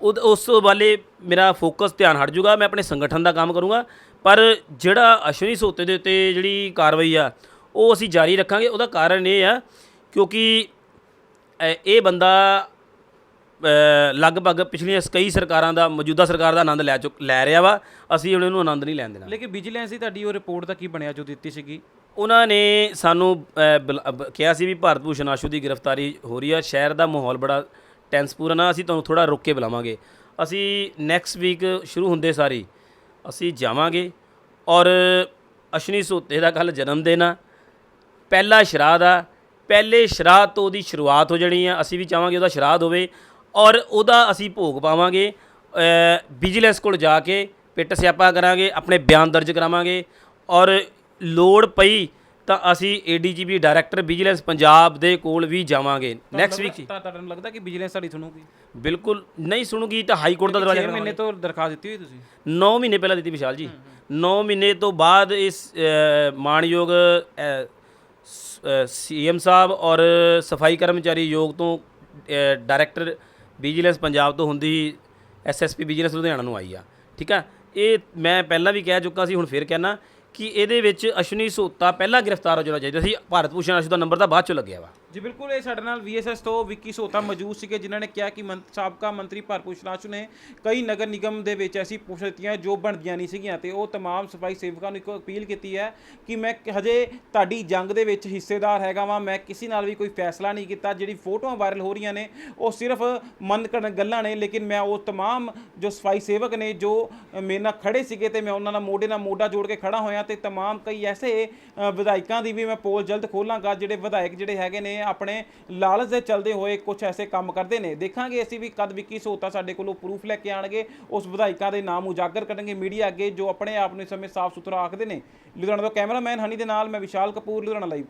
ਉਸ ਵਾਲੇ ਮੇਰਾ ਫੋਕਸ ਧਿਆਨ ਹਟ ਜਾਊਗਾ। ਮੈਂ ਆਪਣੇ ਸੰਗਠਨ ਦਾ ਕੰਮ ਕਰੂੰਗਾ, ਪਰ ਜਿਹੜਾ ਅਸ਼ਵਨੀ ਸੋਤੇ ਦੇ ਉੱਤੇ ਜਿਹੜੀ ਕਾਰਵਾਈ ਆ ਉਹ ਅਸੀਂ ਜਾਰੀ ਰੱਖਾਂਗੇ। ਉਹਦਾ ਕਾਰਨ ਇਹ ਆ ਕਿਉਂਕਿ ਇਹ ਬੰਦਾ ਲਗਭਗ ਪਿਛਲੀਆਂ ਕਈ ਸਰਕਾਰਾਂ ਦਾ, ਮੌਜੂਦਾ ਸਰਕਾਰ ਦਾ ਆਨੰਦ ਲੈ ਰਿਹਾ ਵਾ, ਅਸੀਂ ਹੁਣ ਇਹਨੂੰ ਆਨੰਦ ਨਹੀਂ ਲੈਣ ਦੇਣਾ। ਲੇਕਿਨ ਵਿਜੀਲੈਂਸ ਦੀ ਤੁਹਾਡੀ ਉਹ ਰਿਪੋਰਟ ਦਾ ਕੀ ਬਣਿਆ ਜੋ ਦਿੱਤੀ ਸੀਗੀ? ਉਹਨਾਂ ਨੇ ਸਾਨੂੰ ਕਿਹਾ ਸੀ ਵੀ ਭਾਰਤ ਭੂਸ਼ਣ ਆਸ਼ੂ ਦੀ ਗ੍ਰਿਫਤਾਰੀ ਹੋ ਰਹੀ ਆ, ਸ਼ਹਿਰ ਦਾ ਮਾਹੌਲ ਬੜਾ ਟੈਂਸਪੂਰਨ ਆ, ਅਸੀਂ ਤੁਹਾਨੂੰ ਥੋੜ੍ਹਾ ਰੁਕ ਕੇ ਬੁਲਾਵਾਂਗੇ। ਅਸੀਂ ਨੈਕਸਟ ਵੀਕ ਸ਼ੁਰੂ ਹੁੰਦੇ ਸਾਰੀ ਅਸੀਂ ਜਾਵਾਂਗੇ, ਔਰ ਅਸ਼ਵਨੀ ਸੋਤੇ ਦਾ ਕੱਲ੍ਹ ਜਨਮ ਦਿਨ ਆ, ਪਹਿਲਾ ਸ਼ਰਾਧ ਆ, ਪਹਿਲੇ ਸ਼ਰਾਧ ਤੋਂ ਉਹਦੀ ਸ਼ੁਰੂਆਤ ਹੋ ਜਾਣੀ ਆ। ਅਸੀਂ ਵੀ ਚਾਹਾਂਗੇ ਉਹਦਾ ਸ਼ਰਾਧ ਹੋਵੇ ਔਰ ਉਹਦਾ ਅਸੀਂ ਭੋਗ ਪਾਵਾਂਗੇ। ਵਿਜੀਲੈਂਸ ਕੋਲ ਜਾ ਕੇ ਪਿੱਟ ਸਿਆਪਾ ਕਰਾਂਗੇ, ਆਪਣੇ ਬਿਆਨ ਦਰਜ ਕਰਾਵਾਂਗੇ, ਔਰ ਲੋੜ ਪਈ ਤਾਂ ਅਸੀਂ ADGP ਡਾਇਰੈਕਟਰ ਵਿਜੀਲੈਂਸ ਪੰਜਾਬ ਦੇ ਕੋਲ ਵੀ ਜਾਵਾਂਗੇ ਨੈਕਸਟ ਵੀਕ। ਤੁਹਾਨੂੰ ਲੱਗਦਾ ਕਿ ਵਿਜੀਲੈਂਸ ਸਾਡੀ ਸੁਣੂਗੀ? ਬਿਲਕੁਲ ਨਹੀਂ ਸੁਣੂਗੀ ਤਾਂ ਹਾਈ ਕੋਰਟ ਦਾ ਦਰਵਾਜ਼ਾ 6 ਮਹੀਨੇ ਤੋਂ ਦਰਖਾਸਤ ਦਿੱਤੀ ਹੋਈ ਤੁਸੀਂ? 9 ਮਹੀਨੇ ਪਹਿਲਾਂ ਦਿੱਤੀ ਵਿਸ਼ਾਲ ਜੀ। 9 ਮਹੀਨੇ ਤੋਂ ਬਾਅਦ ਇਸ ਮਾਣਯੋਗ CM ਸਾਹਿਬ ਔਰ ਸਫਾਈ ਕਰਮਚਾਰੀ ਯੋਗ ਤੋਂ ਡਾਇਰੈਕਟਰ ਵਿਜੀਲੈਂਸ ਪੰਜਾਬ ਤੋਂ ਹੁੰਦੀ SSP ਵਿਜੀਲੈਂਸ ਲੁਧਿਆਣਾ ਨੂੰ ਆਈ ਆ। ਠੀਕ ਆ, ਇਹ ਮੈਂ ਪਹਿਲਾਂ ਵੀ ਕਹਿ ਚੁੱਕਾ ਸੀ, ਹੁਣ ਫਿਰ ਕਹਿਣਾ ਕਿ ਇਹਦੇ ਵਿੱਚ ਅਸ਼ਵਨੀ ਸੋਤਾ ਪਹਿਲਾਂ ਗ੍ਰਿਫਤਾਰ ਹੋ ਜਾਣਾ ਚਾਹੀਦਾ ਸੀ। ਭਾਰਤ ਭੂਸ਼ਣ ਆਸ਼ੂ ਦਾ ਨੰਬਰ ਤਾਂ ਬਾਅਦ 'ਚੋਂ ਲੱਗਿਆ ਵਾ ਜੀ। ਬਿਲਕੁਲ, ਇਹ ਸਾਡੇ ਨਾਲ VSS ਤੋਂ ਵਿੱਕੀ ਸੋਤਾ ਮੌਜੂਦ ਸੀਗੇ, ਜਿਨ੍ਹਾਂ ਨੇ ਕਿਹਾ ਕਿ ਸਾਬਕਾ ਮੰਤਰੀ ਭਾਰਤ ਭੂਸ਼ਣ ਆਸ਼ੂ ਨੇ ਕਈ ਨਗਰ ਨਿਗਮ ਦੇ ਵਿੱਚ ਐਸੀ ਪੋਸਟਾਂ ਦਿੱਤੀਆਂ ਜੋ ਬਣਦੀਆਂ ਨਹੀਂ ਸੀਗੀਆਂ, ਤੇ ਉਹ तमाम ਸਫਾਈ ਸੇਵਕਾਂ ਨੂੰ ਇੱਕ ਅਪੀਲ ਕੀਤੀ ਹੈ ਕਿ ਮੈਂ ਹਜੇ ਤੁਹਾਡੀ ਜੰਗ ਦੇ ਵਿੱਚ ਹਿੱਸੇਦਾਰ ਹੈਗਾ ਵਾਂ, ਮੈਂ ਕਿਸੇ ਨਾਲ ਵੀ ਕੋਈ ਫੈਸਲਾ ਨਹੀਂ ਕੀਤਾ। ਜਿਹੜੀ ਫੋਟੋਆਂ ਵਾਇਰਲ ਹੋ ਰਹੀਆਂ ਨੇ ਉਹ ਸਿਰਫ ਮਨ ਕਰਨ ਗੱਲਾਂ ਨੇ, ਲੇਕਿਨ ਮੈਂ ਉਹ तमाम ਜੋ ਸਫਾਈ ਸੇਵਕ ਨੇ ਜੋ ਮੇਰੇ ਨਾਲ ਖੜੇ ਸੀਗੇ ਤੇ ਮੈਂ ਉਹਨਾਂ ਨਾਲ ਮੋਢੇ ਨਾਲ ਮੋਢਾ ਜੋੜ ਕੇ ਖੜਾ ਹੋਇਆ, ਤੇ तमाम ਕਈ ਐਸੇ ਵਿਧਾਇਕਾਂ ਦੀ ਵੀ ਮੈਂ ਪੋਲ ਜਲਦ ਖੋਲਾਂਗਾ ਜਿਹੜੇ ਵਿਧਾਇਕ ਜਿਹੜੇ ਹੈਗੇ ਨੇ ਆਪਣੇ ਲਾਲਚ ਦੇ ਚਲਦੇ ਹੋਏ ਕੁਝ ਐਸੇ ਕੰਮ ਕਰਦੇ ਨੇ। ਦੇਖਾਂਗੇ ਅਸੀਂ ਵੀ ਕਦ ਵਿੱਕੀ ਸੋਤਾ ਸਾਡੇ ਕੋਲੋਂ ਪ੍ਰੂਫ ਲੈ ਕੇ ਆਣਗੇ, ਉਸ ਵਿਧਾਇਕਾਂ ਦੇ ਨਾਮ ਉਜਾਗਰ ਕਰਨਗੇ ਮੀਡੀਆ ਅੱਗੇ ਜੋ ਆਪਣੇ ਆਪ ਨੂੰ ਇਸ ਸਮੇਂ ਸਾਫ਼ ਸੁਥਰਾ ਆਖਦੇ ਨੇ। ਲੁਧਿਆਣਾ ਤੋਂ ਕੈਮਰਾਮੈਨ ਹਨੀ ਦੇ ਨਾਲ ਮੈਂ ਵਿਸ਼ਾਲ ਕਪੂਰ, ਲੁਧਿਆਣਾ ਲਾਈਵ।